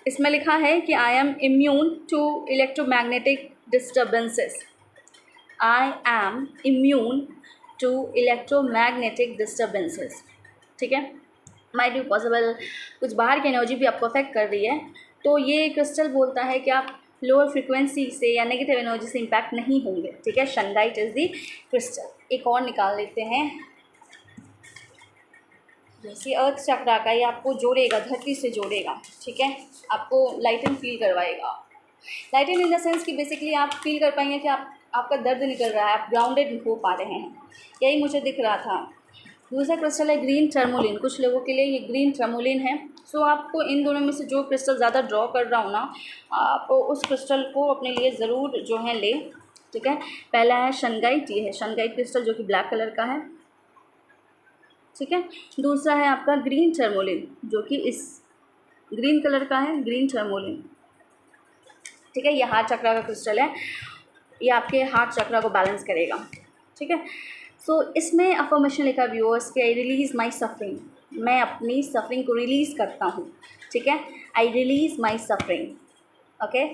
इसमें लिखा है कि I am immune to electromagnetic disturbances, I am immune to electromagnetic disturbances, ठीक है। माइट बी पॉसिबल कुछ बाहर की एनर्जी भी आपको अफेक्ट कर रही है, तो ये क्रिस्टल बोलता है कि आप लोअर फ्रिक्वेंसी से या नेगेटिव एनर्जी से इम्पैक्ट नहीं होंगे, ठीक है। शनगाइट इज़ दी क्रिस्टल। एक और निकाल लेते हैं, जैसे अर्थ चक्रा का, ये आपको जोड़ेगा, धरती से जोड़ेगा, ठीक है। आपको लाइटन फील करवाएगा। लाइटन इन द सेंस कि बेसिकली आप फील कर पाएंगे कि आपका दर्द निकल रहा है, आप ग्राउंडेड हो पा रहे हैं, यही मुझे दिख रहा था। दूसरा क्रिस्टल है ग्रीन टर्मोलिन। कुछ लोगों के लिए ये ग्रीन टर्मोलिन है। सो आपको इन दोनों में से जो क्रिस्टल ज़्यादा ड्रॉ कर रहा हूँ ना, आप उस क्रिस्टल को अपने लिए ज़रूर जो है ले, ठीक है। पहला है शनगाइट, ये है शनगाइट क्रिस्टल जो कि ब्लैक कलर का है, ठीक है। दूसरा है आपका ग्रीन टर्मोलिन जो कि इस ग्रीन कलर का है, ग्रीन टर्मोलिन, ठीक है। ये हार्ट चक्रा का क्रिस्टल है, ये आपके हार्ट चक्रा को बैलेंस करेगा, ठीक है। सो इसमें अफर्मेशन लिखा व्यूअर्स कि आई रिलीज़ माई सफरिंग, मैं अपनी सफरिंग को रिलीज़ करता हूँ, ठीक है। आई रिलीज़ माई सफरिंग, ओके।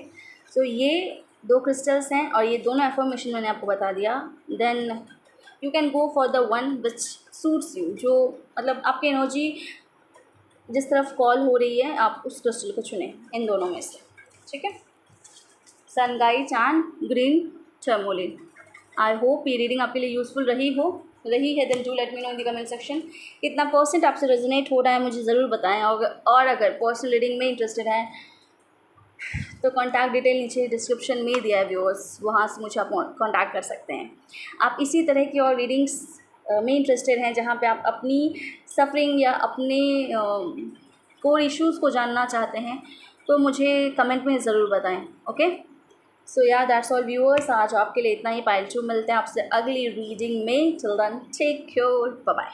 सो ये दो क्रिस्टल्स हैं और ये दोनों अफर्मेशन मैंने आपको बता दिया। Then you can go for the one which suits you, जो मतलब आपकी एनर्जी जिस तरफ कॉल हो रही है आप उस क्रिस्टल को चुनें इन दोनों में से, ठीक है। सनगाइट and green tourmaline. I hope ये रीडिंग आपके लिए यूज़फुल रही है। Then do let me know in the comment section कितना % आपसे रेजोनेट हो रहा है, मुझे ज़रूर बताएं। और अगर पर्सनल रीडिंग में इंटरेस्टेड हैं तो कॉन्टैक्ट डिटेल नीचे डिस्क्रिप्शन में दिया है व्यूअर्स, वहाँ से मुझे आप कॉन्टैक्ट कर सकते हैं। आप इसी तरह की और रीडिंग्स में इंटरेस्टेड हैं जहाँ पे आप अपनी सफरिंग या अपने कोर इश्यूज़ को जानना चाहते हैं तो मुझे कमेंट में ज़रूर बताएं, ओके। सो या दैट्स ऑल व्यूअर्स, आज आपके लिए इतना ही। पाइल 2 मिलते हैं आपसे अगली रीडिंग में। Till then take care, bye bye.